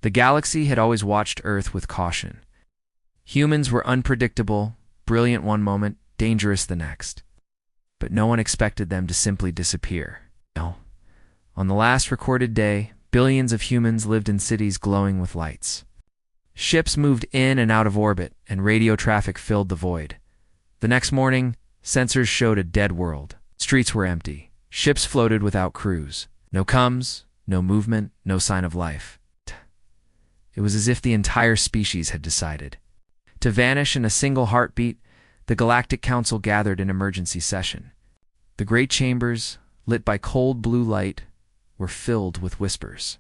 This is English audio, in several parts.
The galaxy had always watched Earth with caution. Humans were unpredictable, brilliant one moment, dangerous the next. But no one expected them to simply disappear. No. On the last recorded day, billions of humans lived in cities glowing with lights. Ships moved in and out of orbit, and radio traffic filled the void. The next morning, sensors showed a dead world. Streets were empty. Ships floated without crews. No comms, no movement, no sign of life. It was as if the entire species had decided to vanish in a single heartbeat. The Galactic Council gathered in emergency session. The great chambers, lit by cold blue light, were filled with whispers.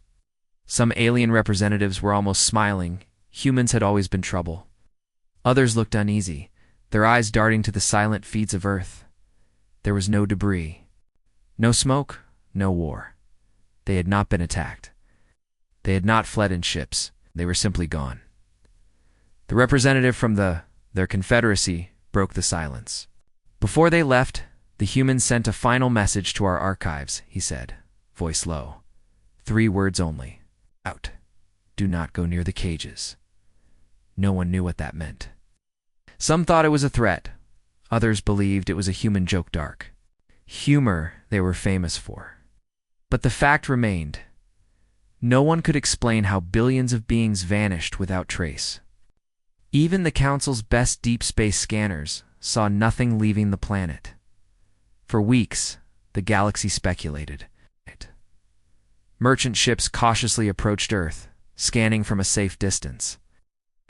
Some alien representatives were almost smiling. Humans had always been trouble. Others looked uneasy, their eyes darting to the silent feeds of Earth. There was no debris, no smoke, no war. They had not been attacked. They had not fled in ships. They were simply gone. The representative from their confederacy broke the silence. Before they left, the humans sent a final message to our archives, he said, voice low. 3 words only. Out. Do not go near the cages. No one knew what that meant. Some thought it was a threat. Others believed it was a human joke dark. Humor they were famous for. But the fact remained. No one could explain how billions of beings vanished without trace. Even the Council's best deep space scanners saw nothing leaving the planet. For weeks, the galaxy speculated. Merchant ships cautiously approached Earth, scanning from a safe distance.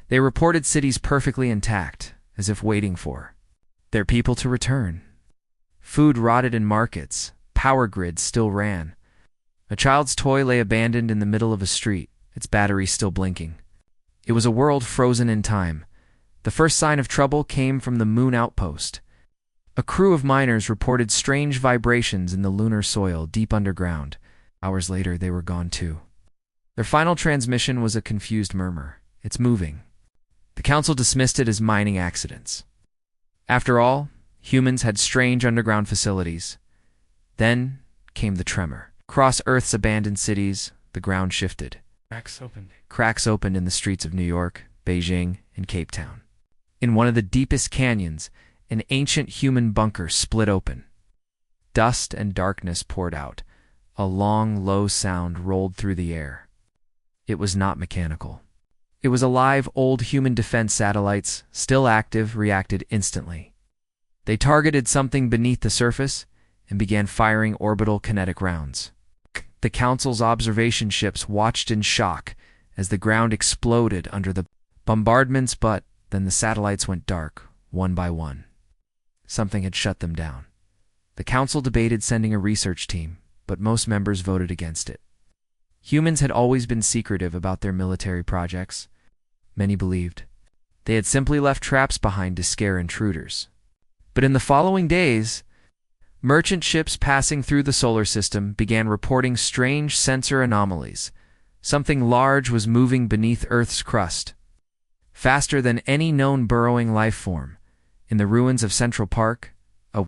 They reported cities perfectly intact, as if waiting for their people to return. Food rotted in markets, power grids still ran. A child's toy lay abandoned in the middle of a street, its battery still blinking. It was a world frozen in time. The first sign of trouble came from the moon outpost. A crew of miners reported strange vibrations in the lunar soil deep underground. Hours later, they were gone too. Their final transmission was a confused murmur. It's moving. The Council dismissed it as mining accidents. After all, humans had strange underground facilities. Then came the tremor. Across Earth's abandoned cities, the ground shifted. Cracks opened in the streets of New York, Beijing, and Cape Town. In one of the deepest canyons, an ancient human bunker split open. Dust and darkness poured out. A long, low sound rolled through the air. It was not mechanical. It was alive. Old human defense satellites, still active, reacted instantly. They targeted something beneath the surface and began firing orbital kinetic rounds. The Council's observation ships watched in shock as the ground exploded under the bombardments, but then the satellites went dark, one by one. Something had shut them down. The Council debated sending a research team, but most members voted against it. Humans had always been secretive about their military projects. Many believed they had simply left traps behind to scare intruders. But in the following days, merchant ships passing through the solar system began reporting strange sensor anomalies. Something large was moving beneath Earth's crust, faster than any known burrowing life form. In the ruins of Central Park, a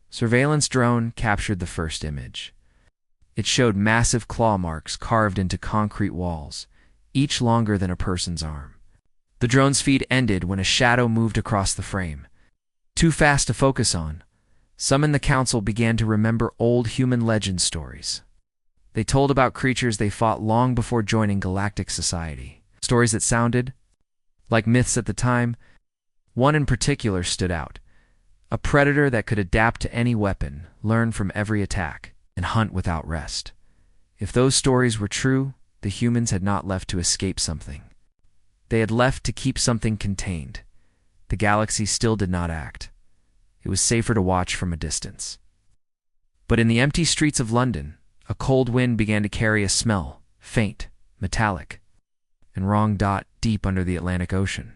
surveillance drone captured the first image. It showed massive claw marks carved into concrete walls, each longer than a person's arm. The drone's feed ended when a shadow moved across the frame. Too fast to focus on, some in the Council began to remember old human legend stories. They told about creatures they fought long before joining galactic society. Stories that sounded like myths at the time. One in particular stood out. A predator that could adapt to any weapon, learn from every attack, and hunt without rest. If those stories were true, the humans had not left to escape something. They had left to keep something contained. The galaxy still did not act. It was safer to watch from a distance. But in the empty streets of London, a cold wind began to carry a smell, faint, metallic, and wrong dot deep under the Atlantic Ocean.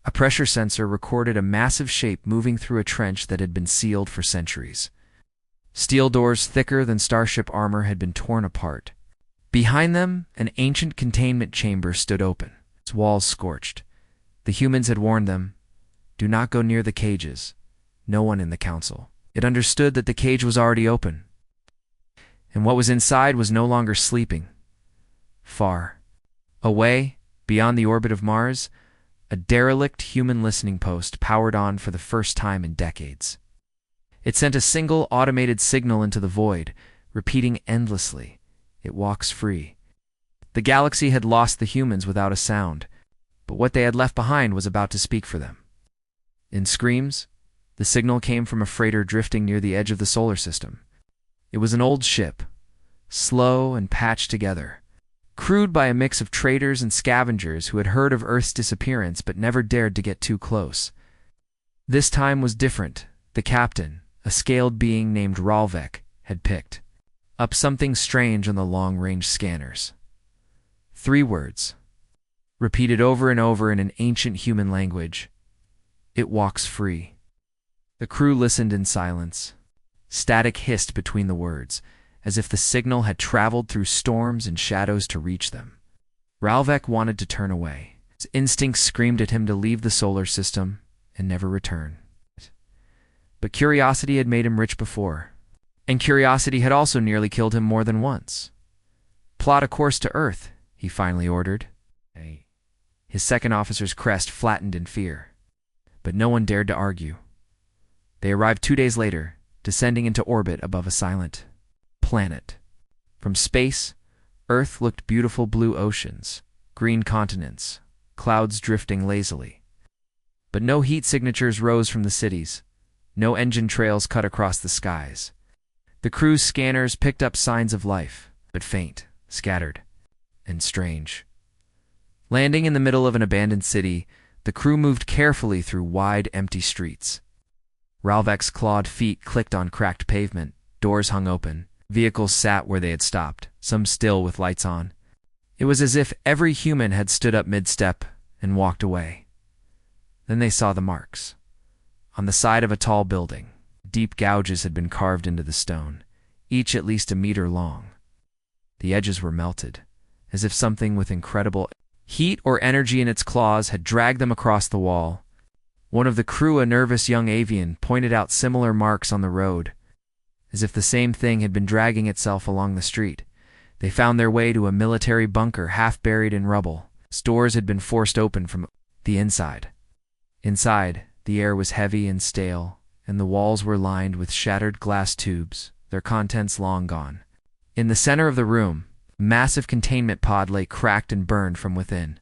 A pressure sensor recorded a massive shape moving through a trench that had been sealed for centuries. Steel doors thicker than starship armor had been torn apart. Behind them, an ancient containment chamber stood open, its walls scorched. The humans had warned them, do not go near the cages. No one in the Council. It understood that the cage was already open, and what was inside was no longer sleeping. Far, Away, beyond the orbit of Mars, a derelict human listening post powered on for the first time in decades. It sent a single automated signal into the void, repeating endlessly, "It walks free." The galaxy had lost the humans without a sound, but what they had left behind was about to speak for them. In screams, the signal came from a freighter drifting near the edge of the solar system. It was an old ship, slow and patched together, crewed by a mix of traders and scavengers who had heard of Earth's disappearance but never dared to get too close. This time was different. The captain, a scaled being named Ralvek, had picked up something strange on the long-range scanners. 3 words, repeated over and over in an ancient human language. "It walks free." The crew listened in silence. Static hissed between the words, as if the signal had traveled through storms and shadows to reach them. Ralvek wanted to turn away. His instincts screamed at him to leave the solar system and never return. But curiosity had made him rich before, and curiosity had also nearly killed him more than once. "Plot a course to Earth," he finally ordered. His second officer's crest flattened in fear, but no one dared to argue. They arrived 2 days later, descending into orbit above a silent planet. From space, Earth looked beautiful blue oceans, green continents, clouds drifting lazily. But no heat signatures rose from the cities, no engine trails cut across the skies. The crew's scanners picked up signs of life, but faint, scattered, and strange. Landing in the middle of an abandoned city, the crew moved carefully through wide, empty streets. Ralvek's clawed feet clicked on cracked pavement, doors hung open, vehicles sat where they had stopped, some still with lights on. It was as if every human had stood up mid-step and walked away. Then they saw the marks. On the side of a tall building, deep gouges had been carved into the stone, each at least a meter long. The edges were melted, as if something with incredible heat or energy in its claws had dragged them across the wall. One of the crew, a nervous young avian, pointed out similar marks on the road, as if the same thing had been dragging itself along the street. They found their way to a military bunker half buried in rubble. Doors had been forced open from the inside. Inside, the air was heavy and stale, and the walls were lined with shattered glass tubes, their contents long gone. In the center of the room, a massive containment pod lay cracked and burned from within.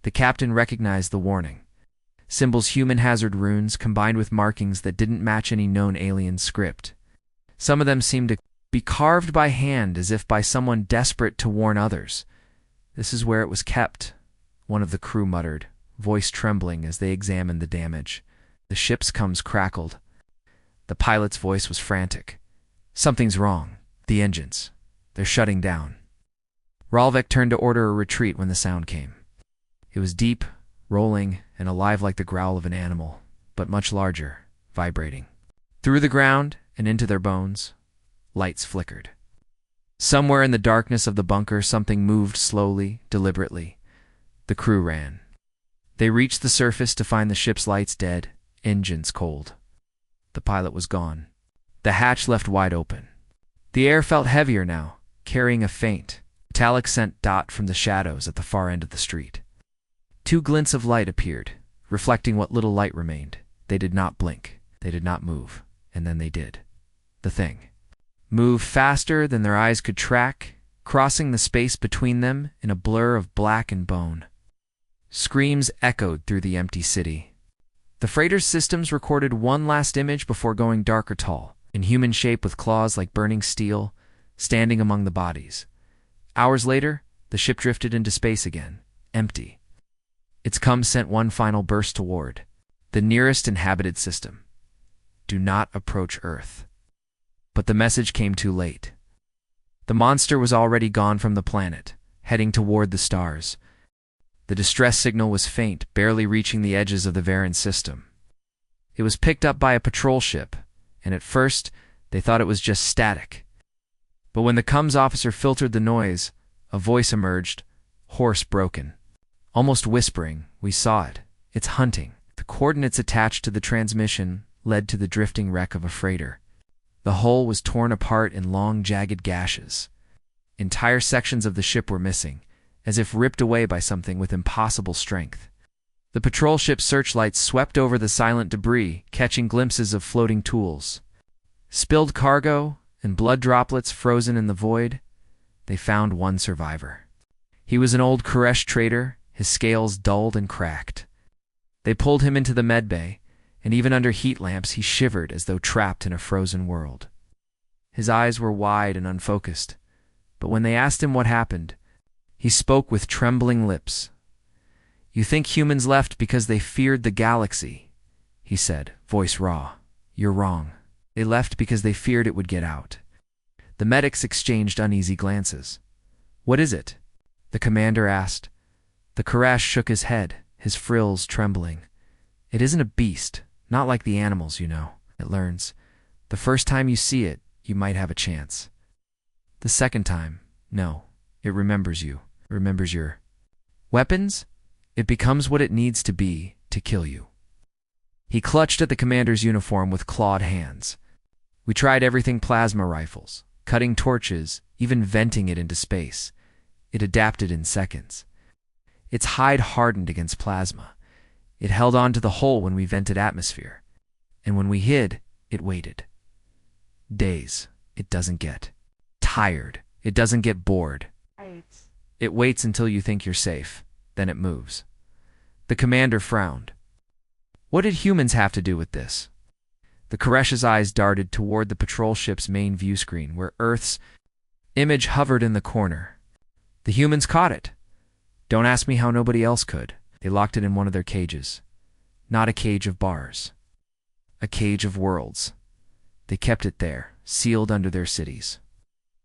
The captain recognized the warning. Symbols, human hazard runes, combined with markings that didn't match any known alien script. Some of them seemed to be carved by hand, as if by someone desperate to warn others. "This is where it was kept," one of the crew muttered, voice trembling as they examined the damage. The ship's comms crackled. The pilot's voice was frantic. "Something's wrong. The engines. They're shutting down." Ralvek turned to order a retreat when the sound came. It was deep, rolling, and alive like the growl of an animal, but much larger, vibrating. Through the ground and into their bones, lights flickered. Somewhere in the darkness of the bunker, something moved slowly, deliberately. The crew ran. They reached the surface to find the ship's lights dead, engines cold. The pilot was gone. The hatch left wide open. The air felt heavier now, carrying a faint, metallic scent dot from the shadows at the far end of the street. 2 glints of light appeared, reflecting what little light remained. They did not blink. They did not move. And then they did. The thing moved faster than their eyes could track, crossing the space between them in a blur of black and bone. Screams echoed through the empty city. The freighter's systems recorded one last image before going dark or tall, in human shape with claws like burning steel, standing among the bodies. Hours later, the ship drifted into space again, empty. Its comms sent one final burst toward the nearest inhabited system. "Do not approach Earth." But the message came too late. The monster was already gone from the planet, heading toward the stars. The distress signal was faint, barely reaching the edges of the Varan system. It was picked up by a patrol ship, and at first they thought it was just static. But when the comms officer filtered the noise, a voice emerged, hoarse, broken. Almost whispering, "We saw it. It's hunting." The coordinates attached to the transmission led to the drifting wreck of a freighter. The hull was torn apart in long, jagged gashes. Entire sections of the ship were missing, as if ripped away by something with impossible strength. The patrol ship's searchlights swept over the silent debris, catching glimpses of floating tools. Spilled cargo and blood droplets frozen in the void. They found one survivor. He was an old Koresh trader, his scales dulled and cracked. They pulled him into the medbay, and even under heat lamps he shivered as though trapped in a frozen world. His eyes were wide and unfocused, but when they asked him what happened, he spoke with trembling lips. "You think humans left because they feared the galaxy," he said, voice raw. "You're wrong. They left because they feared it would get out." The medics exchanged uneasy glances. "What is it?" the commander asked. The Koresh shook his head, his frills trembling. "It isn't a beast, not like the animals, you know. It learns. The first time you see it, you might have a chance. The second time, no. It remembers you. It remembers your weapons. It becomes what it needs to be to kill you." He clutched at the commander's uniform with clawed hands. "We tried everything: plasma rifles, cutting torches, even venting it into space. It adapted in seconds. Its hide hardened against plasma. It held on to the hole when we vented atmosphere. And when we hid, it waited. Days. It doesn't get tired. It doesn't get bored. It waits until you think you're safe. Then it moves." The commander frowned. "What did humans have to do with this?" The Koresh's eyes darted toward the patrol ship's main view screen, where Earth's image hovered in the corner. "The humans caught it. Don't ask me how nobody else could. They locked it in one of their cages. Not a cage of bars. A cage of worlds. They kept it there, sealed under their cities.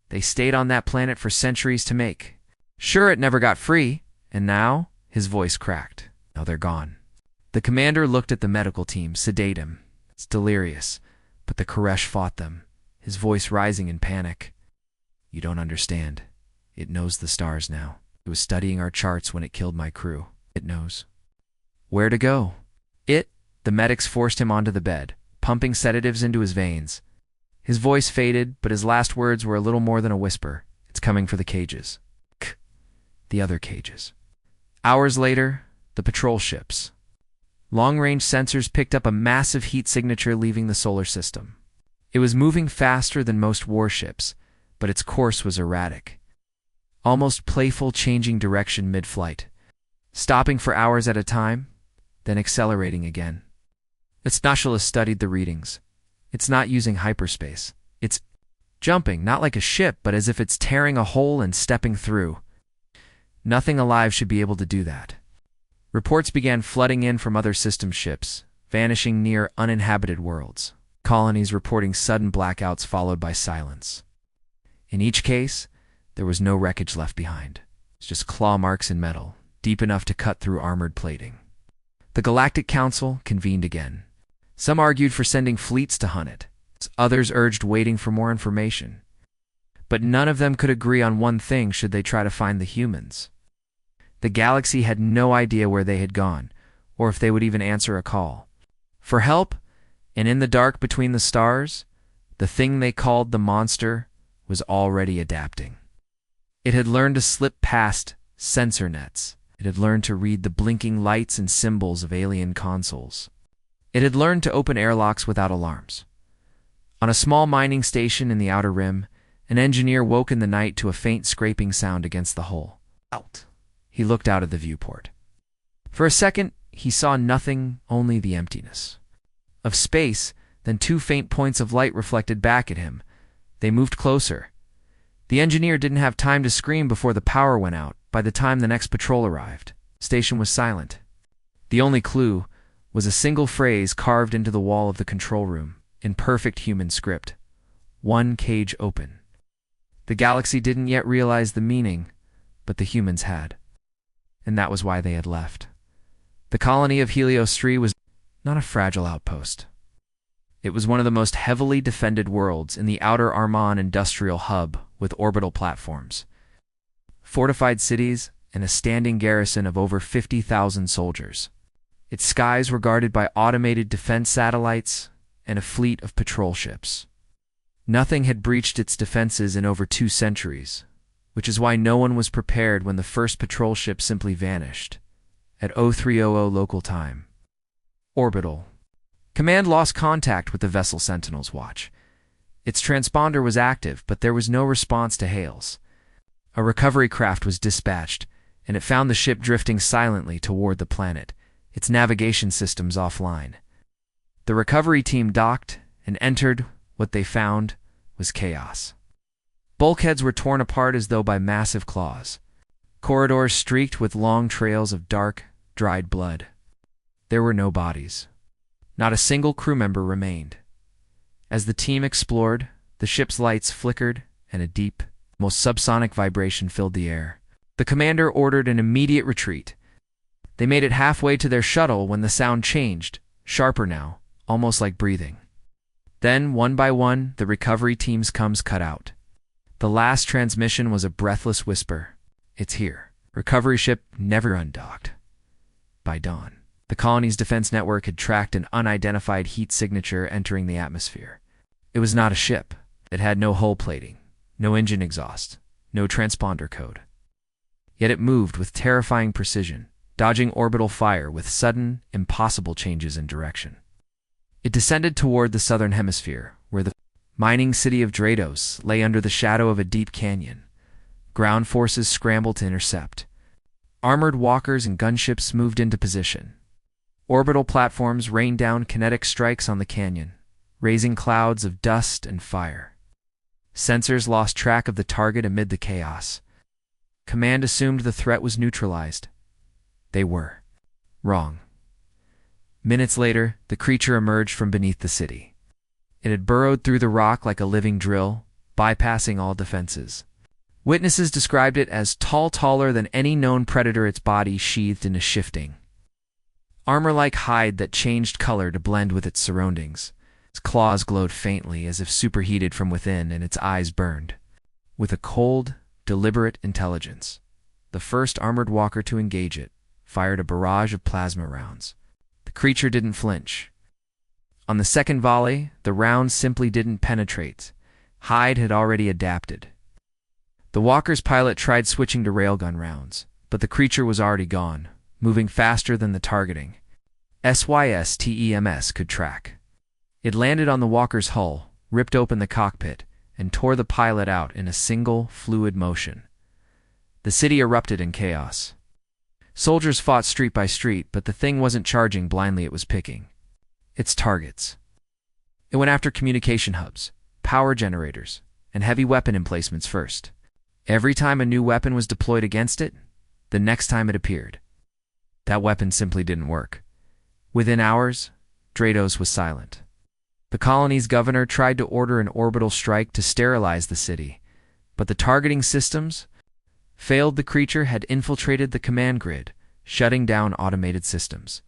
They stayed on that planet for centuries to make. Sure, it never got free. And now," his voice cracked, "now they're gone." The commander looked at the medical team, sedate him. "It's delirious." But the Koresh fought them, his voice rising in panic. "You don't understand. It knows the stars now. It was studying our charts when it killed my crew. It knows where to go." The medics forced him onto the bed, pumping sedatives into his veins. His voice faded, but his last words were a little more than a whisper. "It's coming for the cages. The other cages." Hours later, the patrol ships. Long-range sensors picked up a massive heat signature leaving the solar system. It was moving faster than most warships, but its course was erratic. Almost playful, changing direction mid-flight. Stopping for hours at a time, then accelerating again. Its Nautilus studied the readings. It's not using hyperspace. It's jumping, not like a ship, but as if it's tearing a hole and stepping through. Nothing alive should be able to do that. Reports began flooding in from other system ships, vanishing near uninhabited worlds. Colonies reporting sudden blackouts followed by silence. In each case, there was no wreckage left behind. It's just claw marks in metal, deep enough to cut through armored plating. The Galactic Council convened again. Some argued for sending fleets to hunt it. Others urged waiting for more information. But none of them could agree on one thing should they try to find the humans. The galaxy had no idea where they had gone, or if they would even answer a call. For help, and in the dark between the stars, the thing they called the monster was already adapting. It had learned to slip past sensor nets. It had learned to read the blinking lights and symbols of alien consoles. It had learned to open airlocks without alarms. On a small mining station in the Outer Rim, an engineer woke in the night to a faint scraping sound against the hull. Out. He looked out of the viewport. For a second, he saw nothing, only the emptiness of space, then two faint points of light reflected back at him. They moved closer. The engineer didn't have time to scream before the power went out. By the time the next patrol arrived, the station was silent. The only clue was a single phrase carved into the wall of the control room, in perfect human script. "One cage open." The galaxy didn't yet realize the meaning, but the humans had. And that was why they had left. The colony of Helios 3 was not a fragile outpost. It was one of the most heavily defended worlds in the outer Arman industrial hub with orbital platforms, fortified cities, and a standing garrison of over 50,000 soldiers. Its skies were guarded by automated defense satellites and a fleet of patrol ships. Nothing had breached its defenses in over 2 centuries, which is why no one was prepared when the first patrol ship simply vanished at 0300 local time. Orbital. Command lost contact with the vessel Sentinel's watch. Its transponder was active, but there was no response to hails. A recovery craft was dispatched, and it found the ship drifting silently toward the planet, its navigation systems offline. The recovery team docked and entered. What they found was chaos. Bulkheads were torn apart as though by massive claws. Corridors streaked with long trails of dark, dried blood. There were no bodies. Not a single crew member remained. As the team explored, the ship's lights flickered and a deep, almost subsonic vibration filled the air. The commander ordered an immediate retreat. They made it halfway to their shuttle when the sound changed, sharper now, almost like breathing. Then, one by one, the recovery team's comms cut out. The last transmission was a breathless whisper. "It's here." Recovery ship never undocked. By dawn, the colony's defense network had tracked an unidentified heat signature entering the atmosphere. It was not a ship. It had no hull plating, no engine exhaust, no transponder code. Yet it moved with terrifying precision, dodging orbital fire with sudden, impossible changes in direction. It descended toward the southern hemisphere, where the mining city of Drados lay under the shadow of a deep canyon. Ground forces scrambled to intercept. Armored walkers and gunships moved into position. Orbital platforms rained down kinetic strikes on the canyon, raising clouds of dust and fire. Sensors lost track of the target amid the chaos. Command assumed the threat was neutralized. They were wrong. Minutes later, the creature emerged from beneath the city. It had burrowed through the rock like a living drill, bypassing all defenses. Witnesses described it as taller than any known predator, its body sheathed in a shifting, armor-like hide that changed color to blend with its surroundings. Its claws glowed faintly as if superheated from within, and its eyes burned. With a cold, deliberate intelligence, the first armored walker to engage it fired a barrage of plasma rounds. The creature didn't flinch. On the second volley, the rounds simply didn't penetrate. Hyde had already adapted. The walker's pilot tried switching to railgun rounds, but the creature was already gone, moving faster than the targeting SYSTEMS could track. It landed on the walker's hull, ripped open the cockpit, and tore the pilot out in a single, fluid motion. The city erupted in chaos. Soldiers fought street by street, but the thing wasn't charging blindly, it was picking its targets. It went after communication hubs, power generators, and heavy weapon emplacements first. Every time a new weapon was deployed against it, the next time it appeared, that weapon simply didn't work. Within hours, Drados was silent. The colony's governor tried to order an orbital strike to sterilize the city, but the targeting systems failed. The creature had infiltrated the command grid, shutting down automated systems.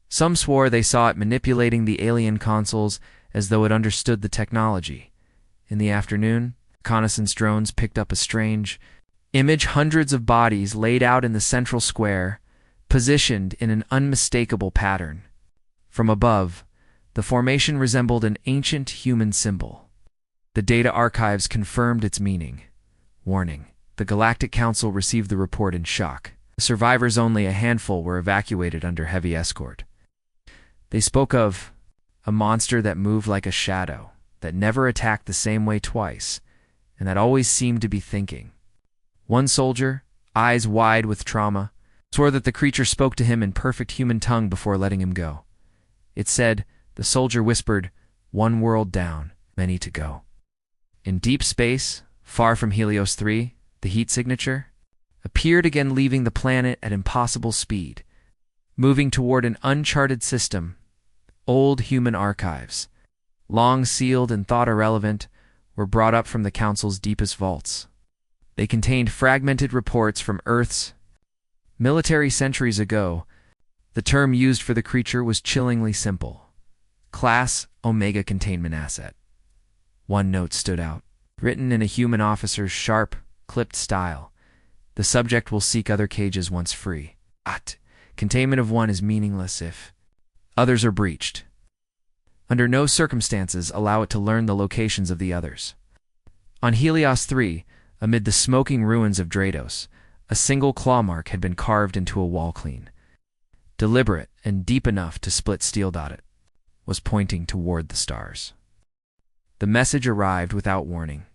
Some swore they saw it manipulating the alien consoles as though it understood the technology. In the afternoon, reconnaissance drones picked up a strange image: hundreds of bodies laid out in the central square, positioned in an unmistakable pattern. From above, the formation resembled an ancient human symbol. The data archives confirmed its meaning. Warning: the Galactic Council received the report in shock. The survivors, only a handful, were evacuated under heavy escort. They spoke of a monster that moved like a shadow, that never attacked the same way twice, and that always seemed to be thinking. One soldier, eyes wide with trauma, swore that the creature spoke to him in perfect human tongue before letting him go. It said, the soldier whispered, "One world down, many to go." In deep space, far from Helios 3, the heat signature appeared again, leaving the planet at impossible speed, moving toward an uncharted system. Old human archives, long sealed and thought irrelevant, were brought up from the Council's deepest vaults. They contained fragmented reports from Earth's military centuries ago. The term used for the creature was chillingly simple: Class Omega Containment Asset. One note stood out, written in a human officer's sharp, clipped style: the subject will seek other cages once free. Containment of one is meaningless if others are breached. Under no circumstances allow it to learn the locations of the others. On Helios 3, Amid the smoking ruins of Drados, a single claw mark had been carved into a wall clean. Deliberate and deep enough to split steel. It was pointing toward the stars. The message arrived without warning.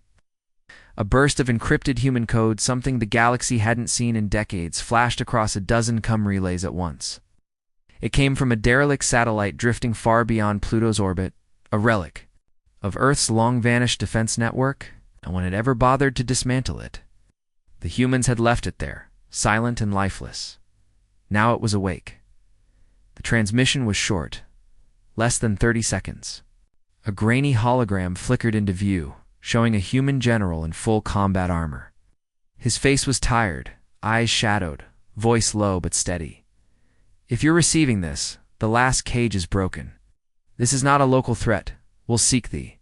A burst of encrypted human code, something the galaxy hadn't seen in decades, flashed across a dozen relays at once. It came from a derelict satellite drifting far beyond Pluto's orbit, a relic of Earth's long-vanished defense network. No one had ever bothered to dismantle it. The humans had left it there, silent and lifeless. Now it was awake. The transmission was short, less than 30 seconds. A grainy hologram flickered into view, showing a human general in full combat armor. His face was tired, eyes shadowed, voice low but steady. "If you're receiving this, the last cage is broken. This is not a local threat. We'll seek thee.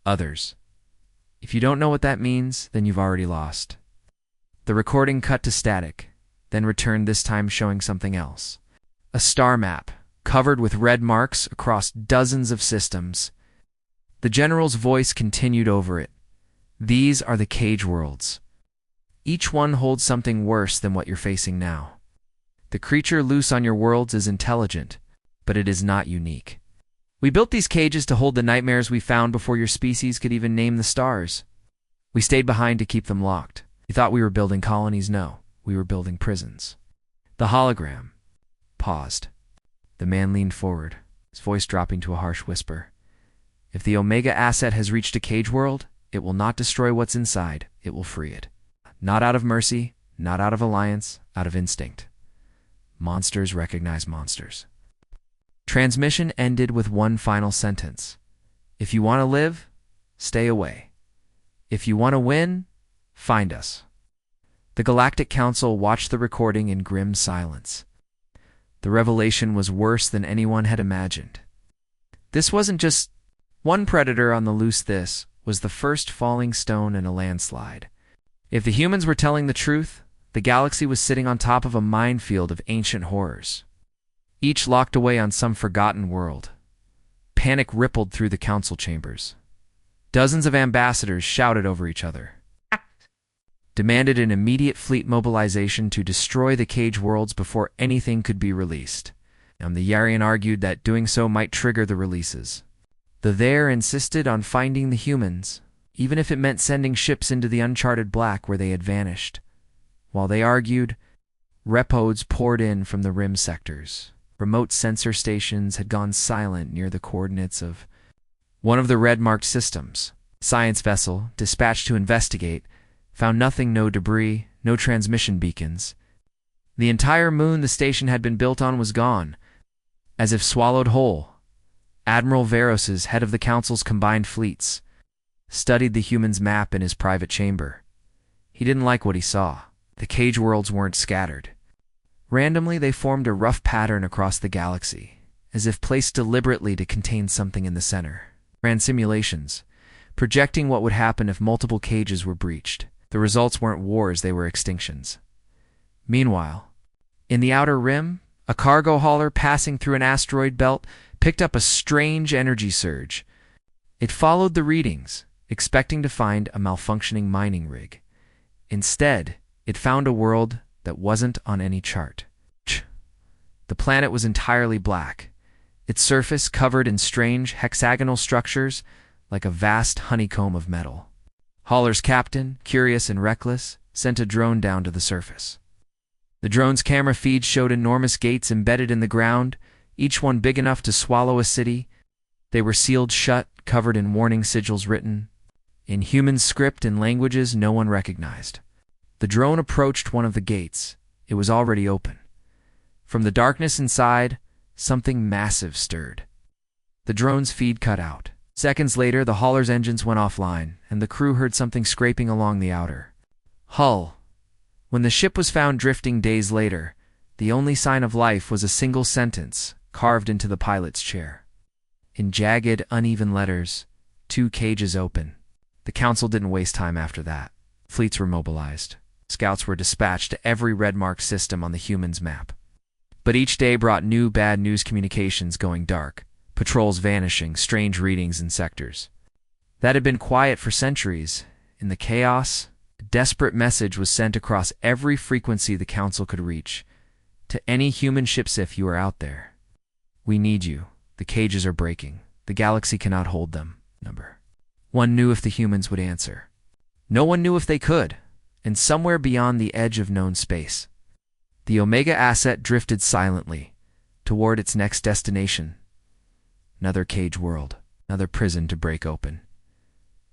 Others. If you don't know what that means, then you've already lost." The recording cut to static, then returned, this time showing something else. A star map, covered with red marks across dozens of systems. The general's voice continued over it. "These are the cage worlds. Each one holds something worse than what you're facing now. The creature loose on your worlds is intelligent, but it is not unique. We built these cages to hold the nightmares we found before your species could even name the stars. We stayed behind to keep them locked. You thought we were building colonies? No, we were building prisons." The hologram paused. The man leaned forward, his voice dropping to a harsh whisper. "If the Omega asset has reached a cage world, it will not destroy what's inside, it will free it. Not out of mercy, not out of alliance, out of instinct. Monsters recognize monsters." Transmission ended with one final sentence. "If you want to live, stay away. If you want to win, find us." The Galactic Council watched the recording in grim silence. The revelation was worse than anyone had imagined. This wasn't just one predator on the loose. This was the first falling stone in a landslide. If the humans were telling the truth, the galaxy was sitting on top of a minefield of ancient horrors, each locked away on some forgotten world. Panic rippled through the council chambers. Dozens of ambassadors shouted over each other, demanded an immediate fleet mobilization to destroy the cage worlds before anything could be released. The Yarian argued that doing so might trigger the releases. The There insisted on finding the humans, even if it meant sending ships into the uncharted black where they had vanished. While they argued, repods poured in from the rim sectors. Remote sensor stations had gone silent near the coordinates of one of the red-marked systems. Science vessel, dispatched to investigate, found nothing, no debris, no transmission beacons. The entire moon the station had been built on was gone, as if swallowed whole. Admiral Veros's, head of the Council's combined fleets, studied the humans' map in his private chamber. He didn't like what he saw. The cage worlds weren't scattered. Randomly, they formed a rough pattern across the galaxy, as if placed deliberately to contain something in the center. Ran simulations, projecting what would happen if multiple cages were breached. The results weren't wars, they were extinctions. Meanwhile, in the outer rim, a cargo hauler passing through an asteroid belt picked up a strange energy surge. It followed the readings, expecting to find a malfunctioning mining rig. Instead, it found a world that wasn't on any chart. The planet was entirely black, its surface covered in strange hexagonal structures like a vast honeycomb of metal. Hauler's captain, curious and reckless, sent a drone down to the surface. The drone's camera feed showed enormous gates embedded in the ground, each one big enough to swallow a city. They were sealed shut, covered in warning sigils written in human script and languages no one recognized. The drone approached one of the gates. It was already open. From the darkness inside, something massive stirred. The drone's feed cut out. Seconds later, the hauler's engines went offline, and the crew heard something scraping along the outer hull. When the ship was found drifting days later, the only sign of life was a single sentence carved into the pilot's chair. In jagged, uneven letters, 2 cages open. The council didn't waste time after that. Fleets were mobilized. Scouts were dispatched to every red-marked system on the humans' map. But each day brought new bad news, communications going dark, patrols vanishing, strange readings in sectors that had been quiet for centuries. In the chaos, a desperate message was sent across every frequency the Council could reach. To any human ships, if you are out there, we need you. The cages are breaking. The galaxy cannot hold them. Number one knew if the humans would answer. No one knew if they could. And somewhere beyond the edge of known space, the Omega asset drifted silently toward its next destination. Another cage world, another prison to break open.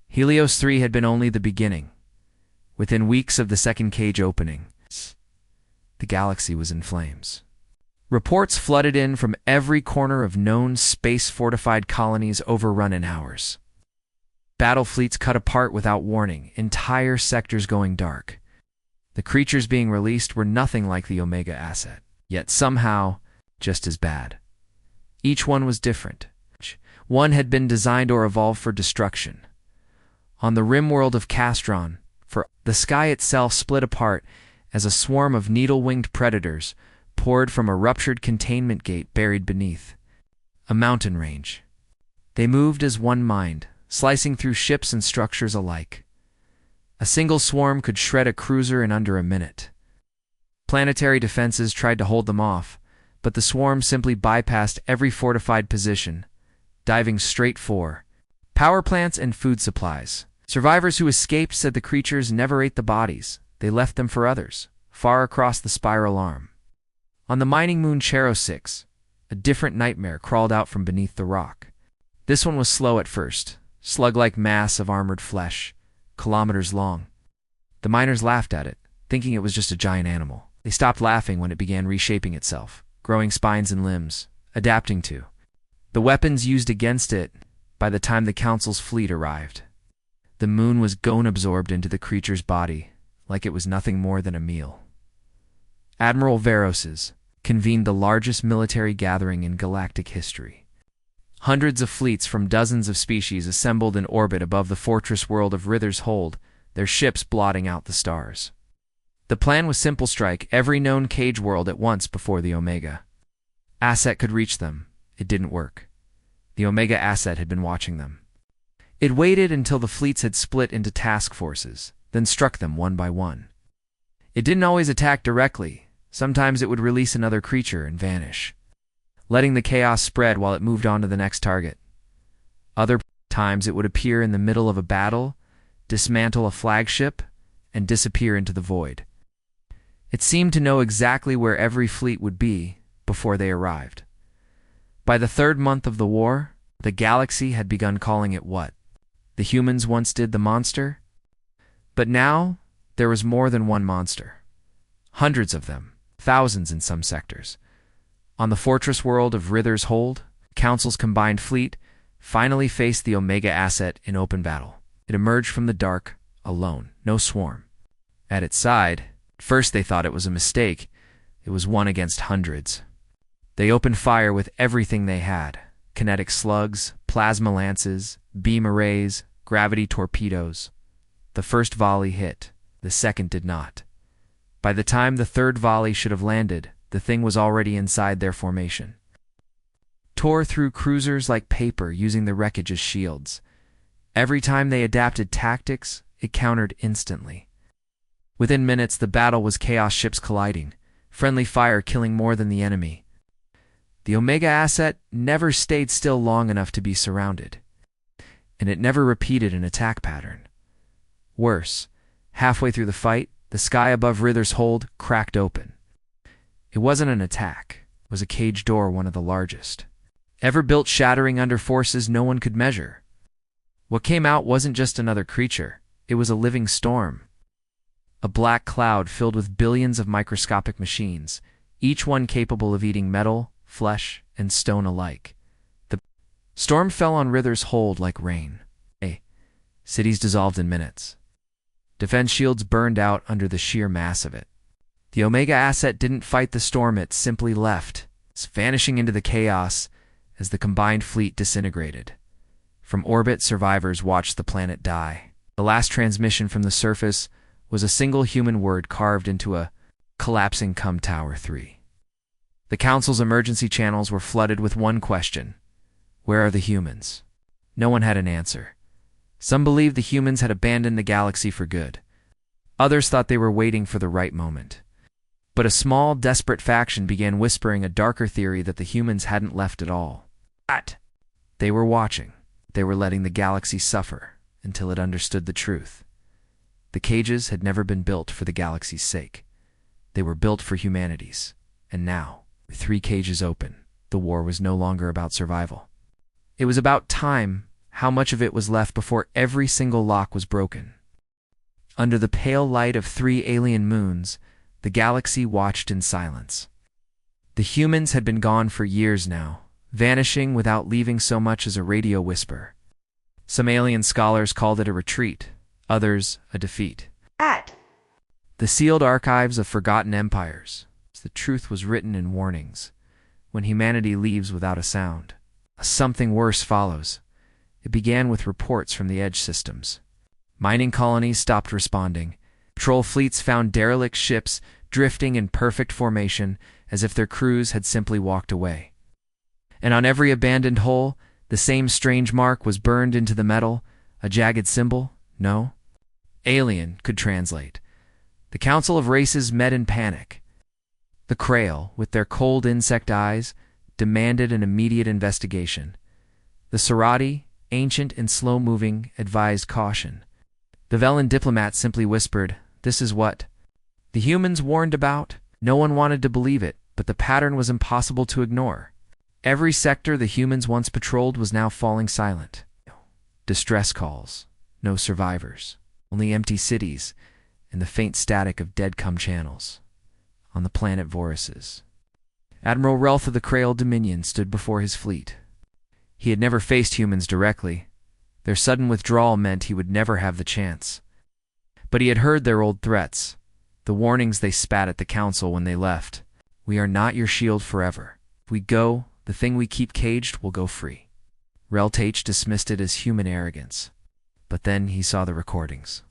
Helios 3 had been only the beginning. Within weeks of the second cage opening, the galaxy was in flames. Reports flooded in from every corner of known space-fortified colonies overrun in hours. Battle fleets cut apart without warning, entire sectors going dark. The creatures being released were nothing like the Omega asset, yet somehow just as bad. Each one was different. One had been designed or evolved for destruction. On the rim world of Castron, the sky itself split apart as a swarm of needle-winged predators poured from a ruptured containment gate buried beneath a mountain range. They moved as one mind, slicing through ships and structures alike. A single swarm could shred a cruiser in under a minute. Planetary defenses tried to hold them off, but the swarm simply bypassed every fortified position, diving straight for power plants and food supplies. Survivors who escaped said the creatures never ate the bodies. They left them for others, far across the spiral arm. On the mining moon Chero 6, a different nightmare crawled out from beneath the rock. This one was slow at first, slug-like mass of armored flesh, kilometers long. The miners laughed at it, thinking it was just a giant animal. They stopped laughing when it began reshaping itself, growing spines and limbs, adapting to the weapons used against it. By the time the Council's fleet arrived, the moon was gone-absorbed into the creature's body, like it was nothing more than a meal. Admiral Veroses convened the largest military gathering in galactic history. Hundreds of fleets from dozens of species assembled in orbit above the fortress world of Rither's Hold, their ships blotting out the stars. The plan was simple: strike every known cage world at once before the Omega asset could reach them. It didn't work. The Omega asset had been watching them. It waited until the fleets had split into task forces, then struck them one by one. It didn't always attack directly. Sometimes it would release another creature and vanish, letting the chaos spread while it moved on to the next target. Other times it would appear in the middle of a battle, dismantle a flagship, and disappear into the void. It seemed to know exactly where every fleet would be before they arrived. By the third month of the war, the galaxy had begun calling it what the humans once did the monster. But now, there was more than one monster. Hundreds of them, thousands in some sectors. On the fortress world of Rither's Hold, Council's combined fleet finally faced the Omega asset in open battle. It emerged from the dark, alone, no swarm. At its side, at first they thought it was a mistake. It was one against hundreds. They opened fire with everything they had: kinetic slugs, plasma lances, beam arrays, gravity torpedoes. The first volley hit. The second did not. By the time the third volley should have landed, the thing was already inside their formation. Tore through cruisers like paper using the wreckage as shields. Every time they adapted tactics, it countered instantly. Within minutes, the battle was chaos ships colliding, friendly fire killing more than the enemy. The Omega asset never stayed still long enough to be surrounded, and it never repeated an attack pattern. Worse, halfway through the fight, the sky above Rither's Hold cracked open. It wasn't an attack. It was a cage door, one of the largest ever built, shattering under forces no one could measure. What came out wasn't just another creature. It was a living storm. A black cloud filled with billions of microscopic machines, each one capable of eating metal, flesh, and stone alike. The storm fell on Rither's Hold like rain. Cities dissolved in minutes. Defense shields burned out under the sheer mass of it. The Omega asset didn't fight the storm, it simply left, vanishing into the chaos as the combined fleet disintegrated. From orbit, survivors watched the planet die. The last transmission from the surface was a single human word carved into a collapsing Tower 3. The Council's emergency channels were flooded with one question: where are the humans? No one had an answer. Some believed the humans had abandoned the galaxy for good. Others thought they were waiting for the right moment. But a small, desperate faction began whispering a darker theory that the humans hadn't left at all. They were watching. They were letting the galaxy suffer until it understood the truth. The cages had never been built for the galaxy's sake. They were built for humanity's. And now, with 3 cages open, the war was no longer about survival. It was about time, how much of it was left before every single lock was broken. Under the pale light of 3 alien moons, the galaxy watched in silence. The humans had been gone for years now, vanishing without leaving so much as a radio whisper. Some alien scholars called it a retreat, others a defeat. The sealed archives of forgotten empires. The truth was written in warnings. When humanity leaves without a sound, something worse follows. It began with reports from the edge systems. Mining colonies stopped responding. Patrol fleets found derelict ships drifting in perfect formation as if their crews had simply walked away. And on every abandoned hull, the same strange mark was burned into the metal, a jagged symbol, no. Alien could translate. The Council of Races met in panic. The Krail, with their cold insect eyes, demanded an immediate investigation. The Serati, ancient and slow-moving, advised caution. The Velen diplomat simply whispered, "This is what the humans warned about." No one wanted to believe it, but the pattern was impossible to ignore. Every sector the humans once patrolled was now falling silent. Distress calls, no survivors, only empty cities and the faint static of dead-cum channels. On the planet Voruses, Admiral Relth of the Krail Dominion stood before his fleet. He had never faced humans directly. Their sudden withdrawal meant he would never have the chance. But he had heard their old threats, the warnings they spat at the Council when they left. "We are not your shield forever. If we go, the thing we keep caged will go free." Relth dismissed it as human arrogance. But then he saw the recordings.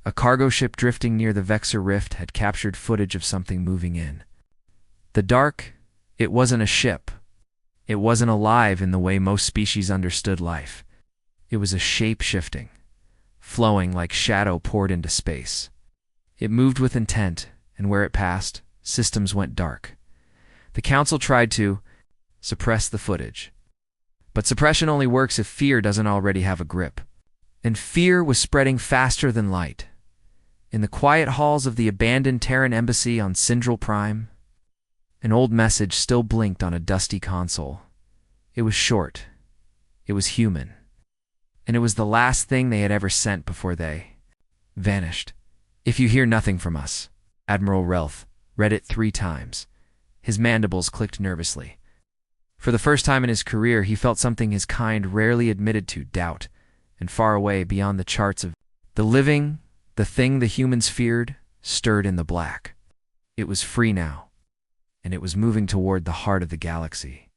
A cargo ship drifting near the Vexor Rift had captured footage of something moving in. The dark, it wasn't a ship. It wasn't alive in the way most species understood life. It was a shape-shifting, flowing like shadow poured into space. It moved with intent, and where it passed, systems went dark. The Council tried to suppress the footage. But suppression only works if fear doesn't already have a grip. And fear was spreading faster than light. In the quiet halls of the abandoned Terran embassy on Syndral Prime, an old message still blinked on a dusty console. It was short. It was human. And it was the last thing they had ever sent before they vanished. "If you hear nothing from us," Admiral Relth read it 3 times. His mandibles clicked nervously. For the first time in his career, he felt something his kind rarely admitted to, doubt, and far away beyond the charts of the living. The thing the humans feared stirred in the black. It was free now, and it was moving toward the heart of the galaxy.